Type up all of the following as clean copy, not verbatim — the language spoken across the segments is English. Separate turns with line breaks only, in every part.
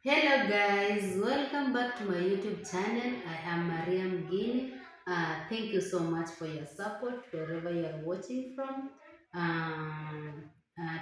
Hello guys, welcome back to my YouTube channel. I am Mariam Guinea. Thank you so much for your support wherever you are watching from.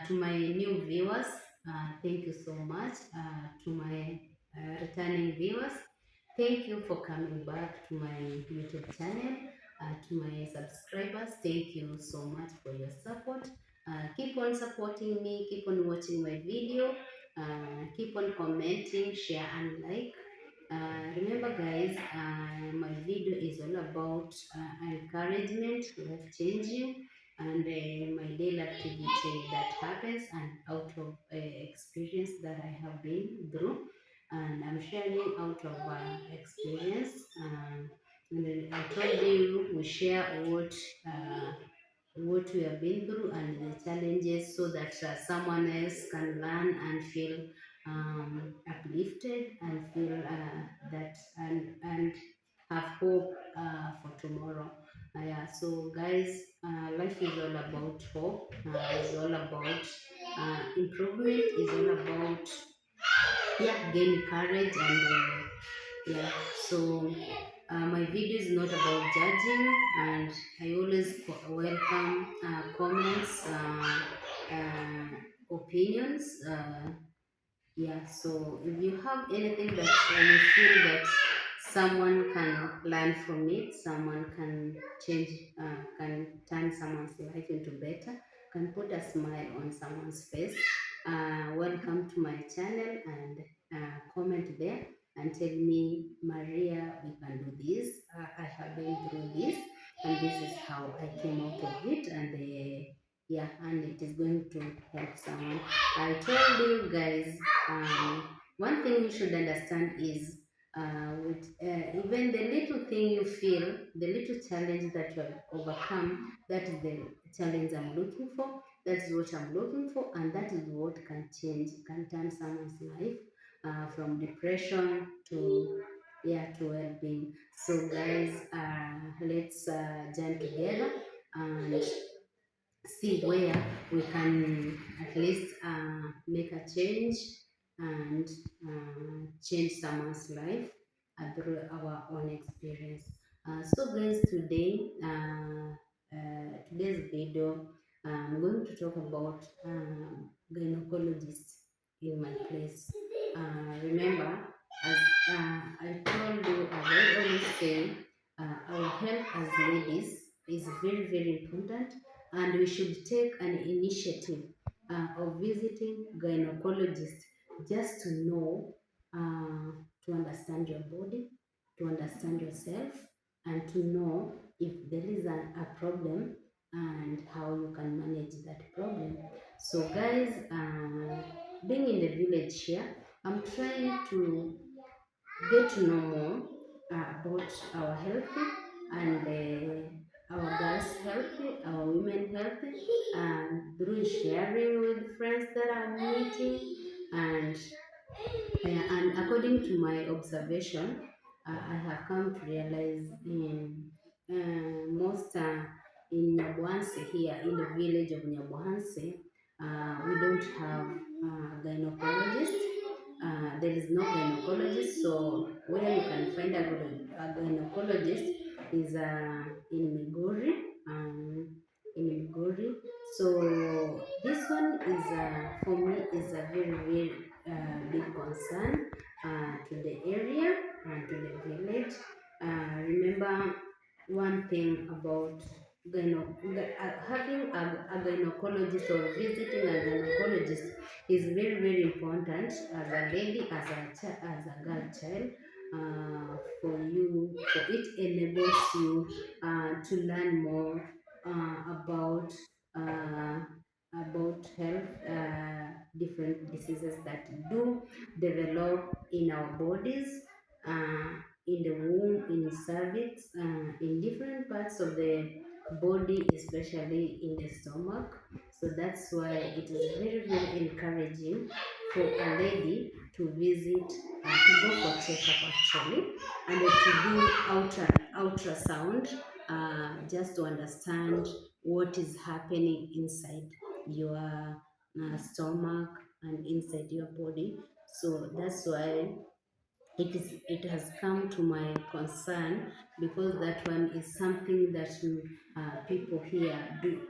To my new viewers, thank you so much. To my returning viewers, thank you for coming back to my YouTube channel. To my subscribers, thank you so much for your support. Keep on supporting me, keep on watching my video. Keep on commenting, share, and like. Remember, guys, my video is all about encouragement, life changing, and my daily activity that happens and out of experience that I have been through. And I'm sharing out of experience. And then I told you we share what we have been through and the challenges so that someone else can learn and feel uplifted and feel that and have hope for tomorrow. Yeah, so guys, life is all about hope, is all about improvement, is all about gaining courage and yeah, so my video is not about judging, and I always welcome comments, opinions. Yeah, so if you have anything that you feel that someone can learn from it, someone can change, can turn someone's life into better, can put a smile on someone's face, welcome to my channel and comment there and tell me, Maria, we can do this. I have been through this, and this is how I came out of it, and yeah, and it is going to help someone. I told you guys, one thing you should understand is with even the little thing you feel, the little challenge that you have overcome, that is the challenge I'm looking for. That's what I'm looking for, and that is what can change, can turn someone's life from depression to to well-being. So guys, let's join together and see where we can at least make a change and change someone's life through our own experience. So guys, today's video, I'm going to talk about gynecologists in my place. Remember, as I told you, as I always say, our health as ladies is very, very important, and we should take an initiative of visiting gynecologists just to know, to understand your body, to understand yourself, and to know if there is a problem and how you can manage that problem. So, guys, being in the village here, I'm trying to get to know more about our health and our girls' health, our women health, and through sharing with friends that I'm meeting, and and according to my observation, I have come to realize in most in Nyabuhanse here, in the village of Nyabuhanse, we don't have gynecologist. There is no gynecologist, so where you can find a gynecologist is in Migori. In Migori. So this one is for me is a very very big concern to the area and to the village. Remember one thing about having a gynecologist or visiting a gynecologist is very very important as a lady, as a girl child. For you, for it enables you to learn more uh, about health, different diseases that do develop in our bodies, uh, in the womb, in cervix, in different parts of the body, especially in the stomach. So that's why it is very, very encouraging for a lady to visit, to go for checkup actually, and to do ultrasound, just to understand what is happening inside your stomach and inside your body. So that's why it has come to my concern, because that one is something that people here do,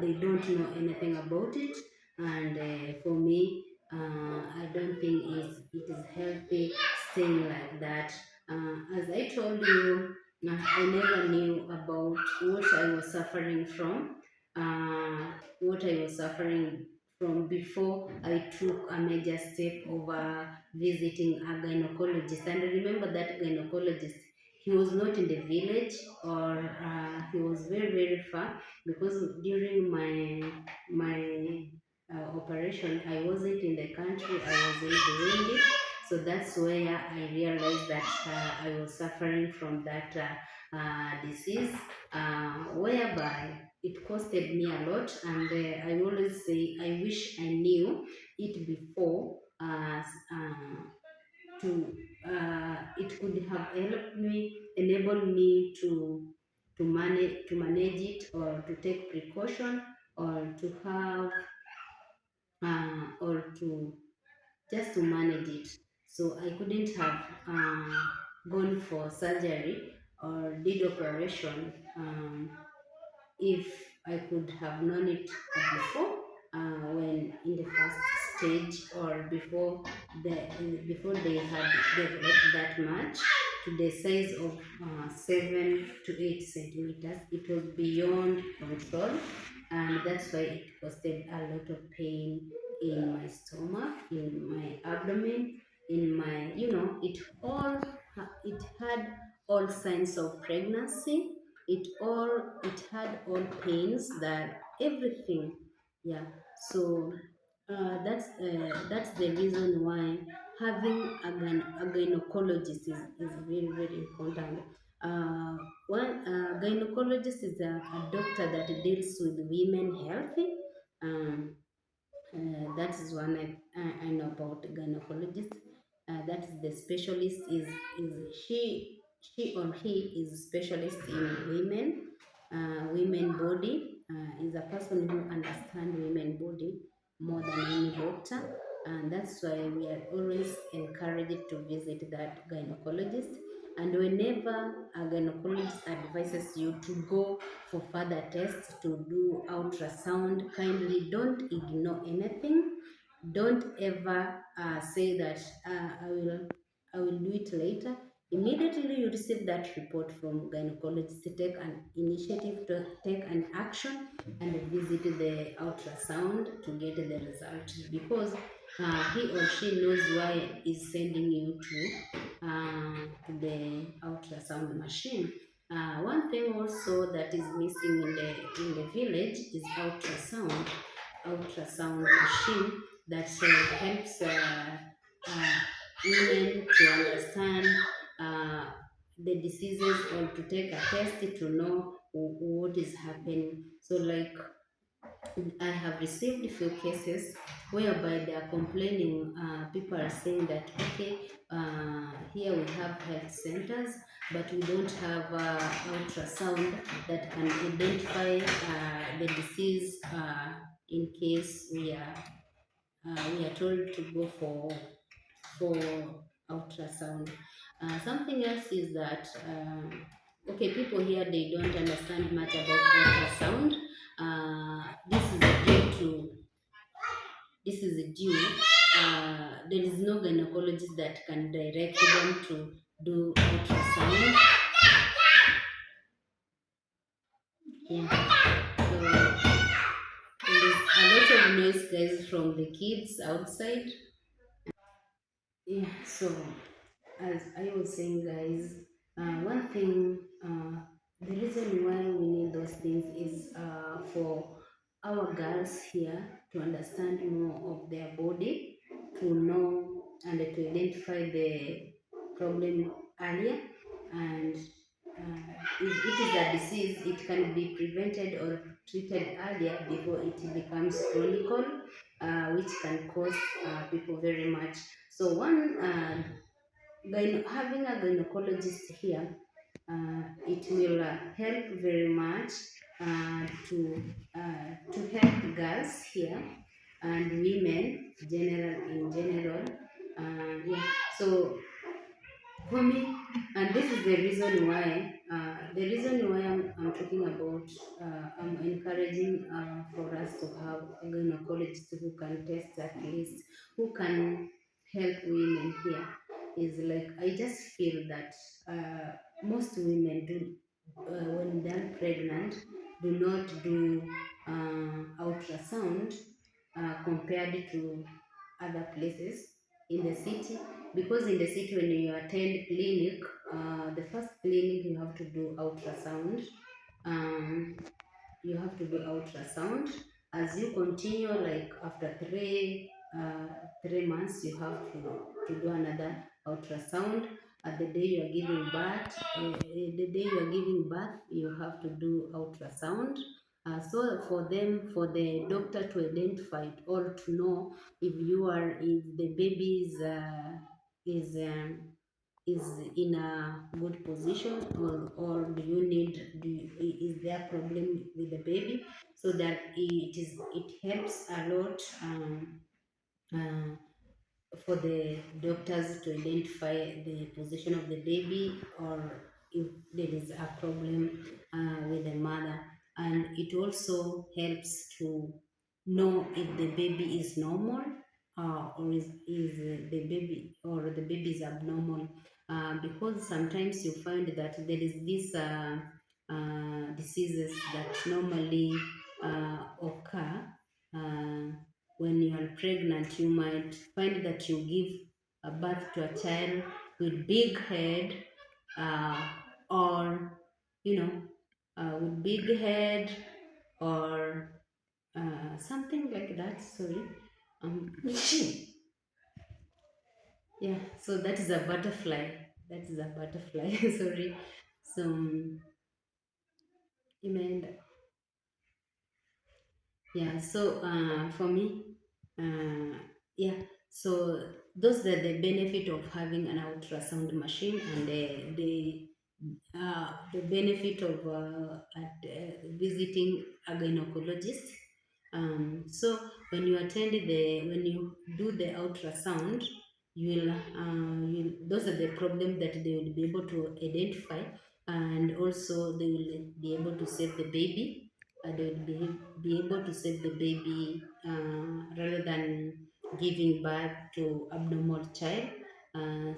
they don't know anything about it. And for me, I don't think it is healthy staying like that. As I told you, I never knew about what I was suffering from, what I was suffering from before I took a major step over visiting a gynecologist. And remember that gynecologist, he was not in the village, or he was very, very far, because during my operation, I wasn't in the country, I was in Burundi. So that's where I realized that I was suffering from that disease, whereby it costed me a lot. And I always say I wish I knew it before, to it could have helped me, enabled me to manage it, or to take precaution, or to have or to just to manage it. So I couldn't have gone for surgery or did operation, if I could have known it before, when in the first stage, or before they had developed that much to the size of 7 to 8 centimeters. It was beyond control, and that's why it caused a lot of pain in my stomach, in my abdomen, in my, it had all signs of pregnancy. It had all pains, that everything. Yeah. So that's the reason why having a gynecologist is very, very important. One gynecologist is a doctor that deals with women health. um, that is one I know about gynecologist. That is the specialist, is she or he is specialist in women body. Is a person who understands women body more than any doctor, and that's why we are always encouraged to visit that gynecologist. And whenever a gynecologist advises you to go for further tests, to do ultrasound, kindly don't ignore anything. Don't ever say that I will do it later. Immediately you receive that report from gynecologist, take an initiative, to take an action, and visit the ultrasound to get the result, because he or she knows why is sending you to the ultrasound machine. One thing also that is missing in the village is ultrasound machine that helps uh, women to understand uh, the diseases, or to take a test to know what is happening. So, like, I have received a few cases whereby they are complaining. People are saying that, okay, here we have health centers, but we don't have ultrasound that can identify the disease, in case we are told to go for ultrasound. Something else is that, okay, people here, they don't understand much about ultrasound. This is due to this is due. There is no gynecologist that can direct them to do ultrasound. Yeah. So there's a lot of noise, guys, from the kids outside. Yeah. So, as I was saying, guys, one thing, the reason why we need those things is for our girls here to understand more of their body, to know and to identify the problem earlier. And if it is a disease, it can be prevented or treated earlier before it becomes chronic, which can cost people very much. So, having a gynecologist here, it will help very much to help girls here, and women in general, Yeah. So for me, and this is the reason why I'm talking about, I'm encouraging for us to have a gynecologist who can test at least, who can help women here. Is like, I just feel that most women do, when they're pregnant, do not do ultrasound compared to other places in the city, because in the city when you attend clinic, the first clinic you have to do ultrasound. um, you have to do ultrasound. As you continue, like after 3 months, you have to do another ultrasound. At the day you are giving birth, you have to do ultrasound. So for the doctor to identify it, or to know if the baby is is in a good position, or do you need, is there a problem with the baby, so that it helps a lot, uh, for the doctors to identify the position of the baby, or if there is a problem with the mother. And it also helps to know if the baby is normal, or the baby is abnormal, because sometimes you find that there is this diseases that normally occur uh, when you are pregnant. You might find that you give a birth to a child with big head, uh, or with big head, or something like that. Sorry. Um, yeah. So that is a butterfly. That is a butterfly. Sorry. So you mean, yeah. So for me, uh, yeah. So those are the benefit of having an ultrasound machine, and the benefit of visiting a gynecologist. So when you do the ultrasound, those are the problems that they will be able to identify, and also they will be able to save the baby. They will be able to save the baby, rather than giving birth to abnormal child.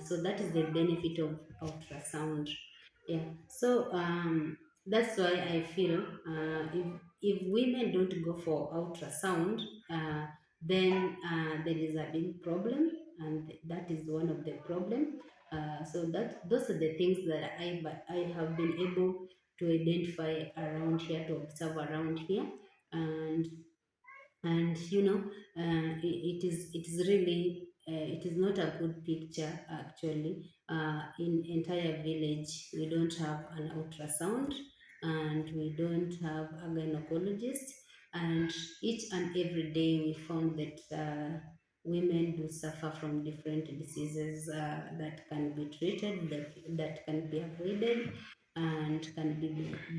So that is the benefit of ultrasound. Yeah. So that's why I feel, if women don't go for ultrasound, then there is a big problem, and that is one of the problem. So that those are the things that I have been able to identify around here, to observe around here. And it is really, it is not a good picture actually. In entire village we don't have an ultrasound, and we don't have a gynecologist, and each and every day we found that women do suffer from different diseases that can be treated, that can be avoided, and can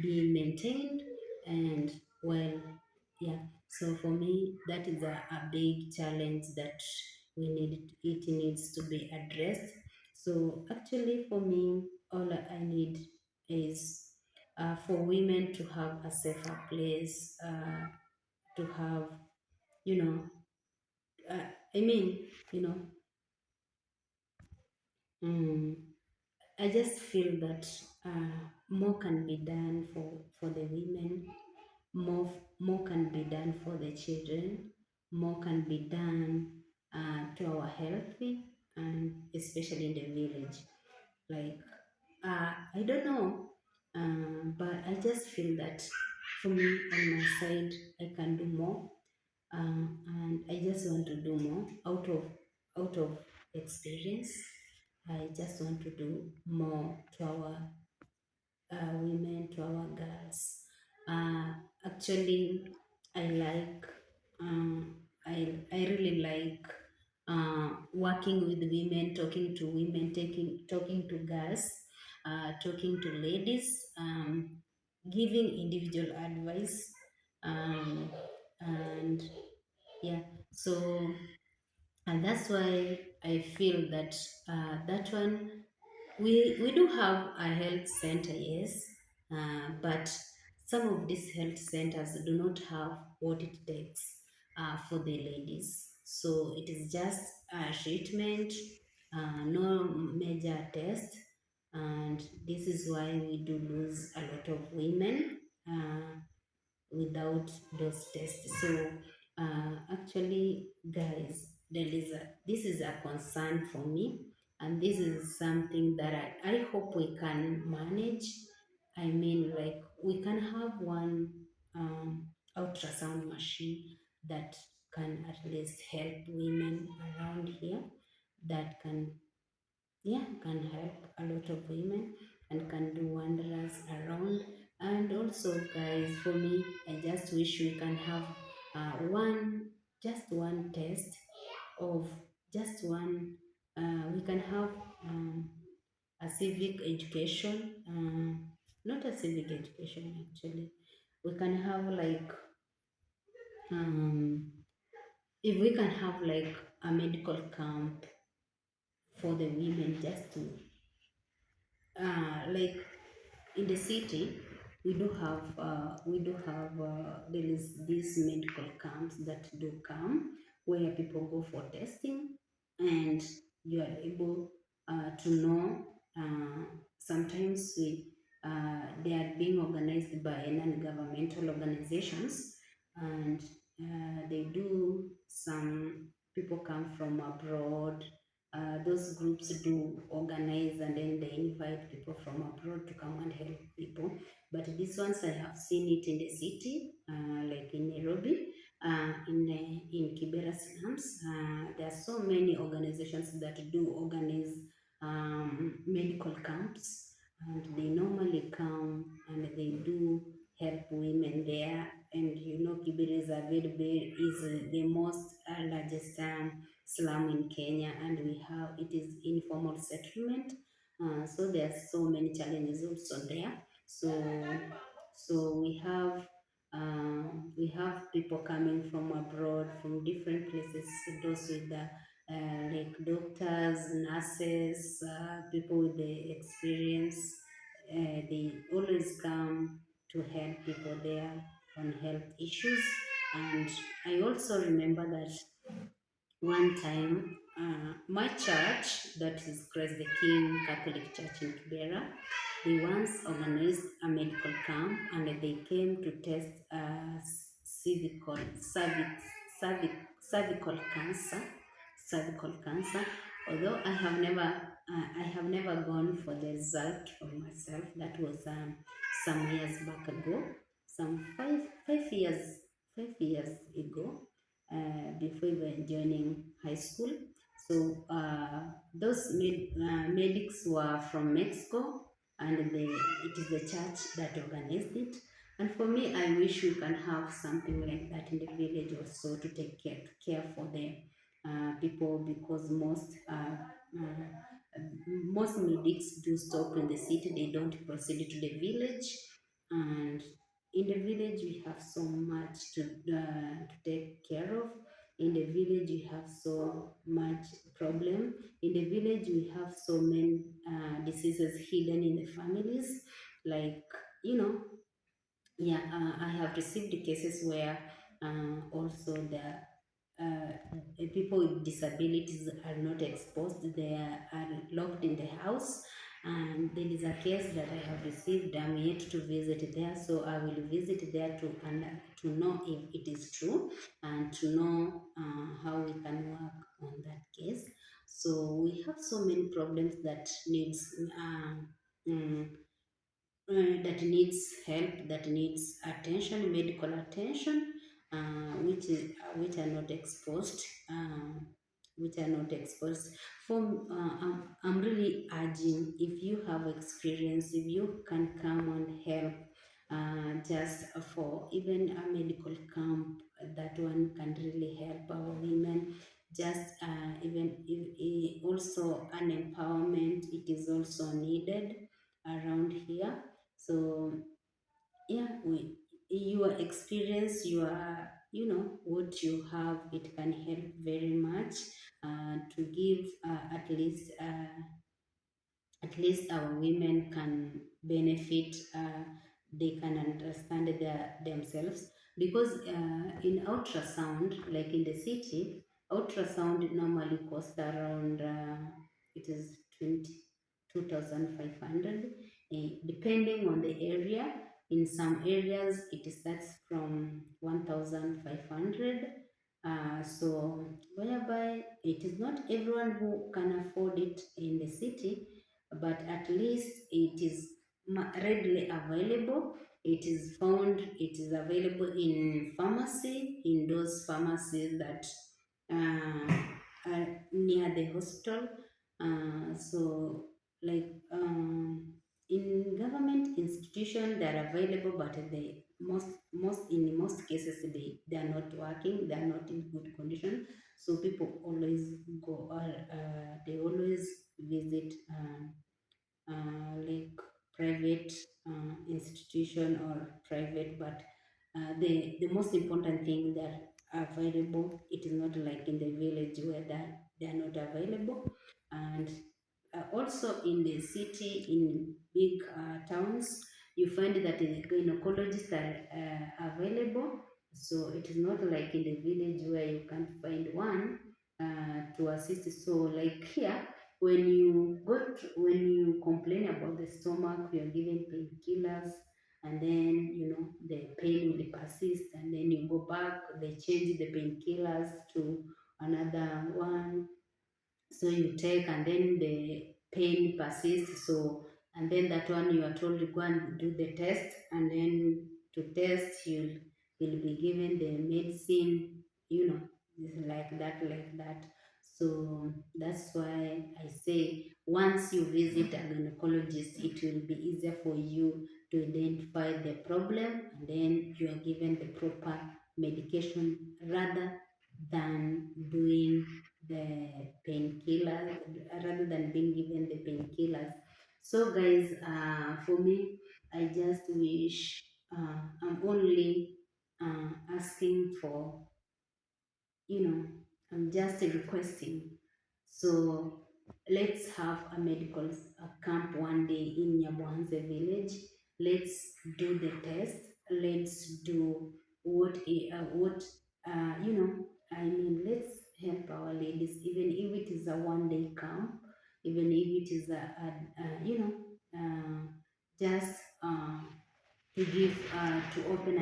be maintained. And well, yeah. So for me, that is a big challenge that it needs to be addressed. So actually, for me, all I need is for women to have a safer place, to have, you know, uh, I mean, you know, um, I just feel that more can be done for the women, more more can be done for the children, more can be done to our health, and especially in the village. Like, I don't know, but I just feel that for me, on my side, I can do more, and I just want to do more out of experience. I just want to do more to our women, to our girls. Uh, Actually, I like, I really like working with women, talking to girls, talking to ladies, giving individual advice, and yeah. So And that's why I feel that that one, we do have a health center, yes, but some of these health centers do not have what it takes for the ladies. So it is just treatment, no major test, and this is why we do lose a lot of women without those tests. So actually, guys, this is a concern for me, and this is something that I hope we can manage. I mean, like we can have one ultrasound machine that can at least help women around here, that can, yeah, can help a lot of women and can do wonders around. And also, guys, for me, I just wish we can have just one test of just one. We can have a civic education, not a civic education actually. We can have like um, if we can have like a medical camp for the women, just to like in the city, there is these medical camps that do come where people go for testing, and you are able to know. Sometimes they are being organized by non-governmental organizations, and they do some people come from abroad. Those groups do organize, and then they invite people from abroad to come and help people. But these ones I have seen it in the city, like in Nairobi, in Kibera slums. There are so many organizations that do organize medical camps, and they normally come and they do help women there. And you know, Kibera is the most largest slum in Kenya, and we have it is informal settlement. So there are so many challenges also there. So we have people coming from abroad, from different places, those with the like doctors, nurses, people with the experience. They always come to help people there on health issues. And I also remember that one time, my church, that is Christ the King Catholic Church in Kibera, they once organized a medical camp, and they came to test cervical, cervic, cervical cancer, cervical cancer. Although I have never gone for the result for myself. That was some years back ago, some 5 years ago, before even joining high school. So those medics were from Mexico, and it is the church that organized it. And for me, I wish we can have something like that in the village also, to take care for the people, because most medics do stop in the city. They don't proceed to the village, and in the village we have so much to take care of. In the village we have so much problem. In the village we have so many diseases hidden in the families, like, you know, yeah, I have received cases where also the people with disabilities are not exposed. They are locked in the house. And there is a case that I have received. I'm yet to visit there, so I will visit there to know if it is true, and to know how we can work on that case. So we have so many problems that mm, needs help, that needs attention, medical attention, which are not exposed, which are not exposed. I'm really urging, if you have experience, if you can come and help, just for even a medical camp, that one can really help our women. Just even if, also an empowerment, it is also needed around here. So yeah, your experience, what you have, it can help very much to give at least our women can benefit, they can understand themselves, because in ultrasound, like in the city, ultrasound normally costs around it is 22,500, depending on the area. In some areas it starts from 1,500. So whereby it is not everyone who can afford it in the city, but at least it is readily available. It is found, it is available in pharmacy, in those pharmacies that are near the hospital. So like in government institution they are available, but they most cases they are not working, they are not in good condition. So people always go, they always visit like private institution or private, but the most important thing that are available, it is not like in the village where they are not available. And also in the city, in big towns, you find that the gynecologists are available. So it is not like in the village where you can't find one to assist. So like here, when you complain about the stomach, you are given painkillers, and then the pain will persist, and then you go back, they change the painkillers to another one, so you take, and then the pain persists. So, and then that one you are told to go and do the test, and then to test you'll be given the medicine, it's like that. So that's why I say once you visit a gynecologist, it will be easier for you to identify the problem, and then you are given the proper medication rather than doing the painkillers, rather than being given the painkillers. So guys, for me, I just wish, I'm only asking for, you know, I'm just requesting. So let's have a medical camp one day in Nyabuhanze village. Let's do the test. Let's do what I mean. Let's help our ladies, even if it is a one day camp, even if it is just to give to open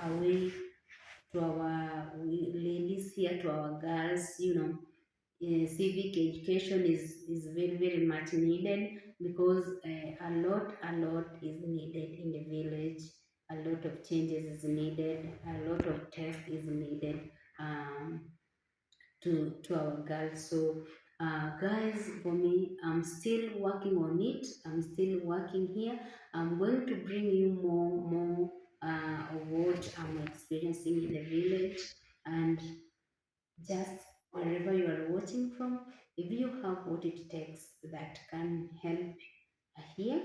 a way to our ladies here, to our girls. Civic education is very, very much needed, because a lot is needed in the village. A lot of changes is needed. A lot of test is needed to our girls. So, guys, for me, I'm still working on it. I'm still working here. I'm going to bring you more of what I'm experiencing in the village, and just wherever you are watching from, if you have what it takes that can help here,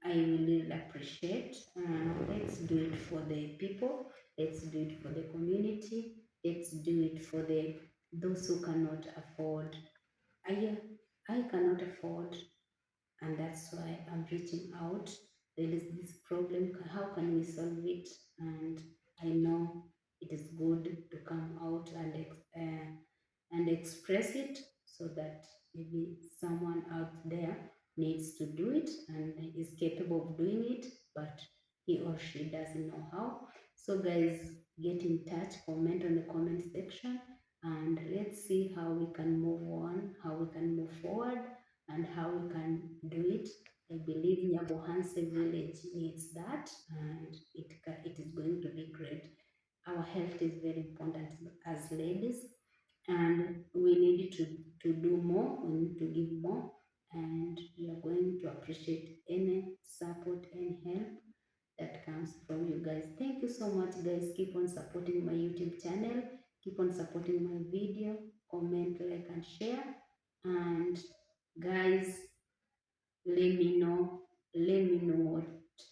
I really appreciate. Let's do it for the people. Let's do it for the community. Let's do it for those who cannot afford. I I cannot afford, and that's why I'm reaching out. There is this problem. How can we solve it? And I know it is good to come out and express it, so that maybe someone out there needs to do it and is capable of doing it, but he or she doesn't know how. So guys, get in touch, comment on the comment section, and let's see how we can move on, how we can move forward, and how we can do it. I believe Nyabohanse village needs that, and it is going to be great. Our health is very important as ladies, and we need to do more, we need to give more, and we are going to appreciate any support and help that comes from you guys. Thank you so much, guys. Keep on supporting my YouTube channel, keep on supporting my video, comment, like, and share. And guys, let me know what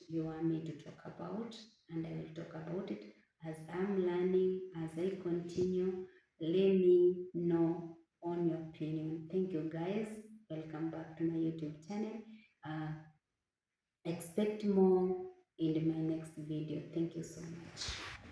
you want me to talk about, and I will talk about it. As I'm learning, as I continue, let me know on your opinion. Thank you guys. Welcome back to my YouTube channel. Uh, expect more in my next video. Thank you so much.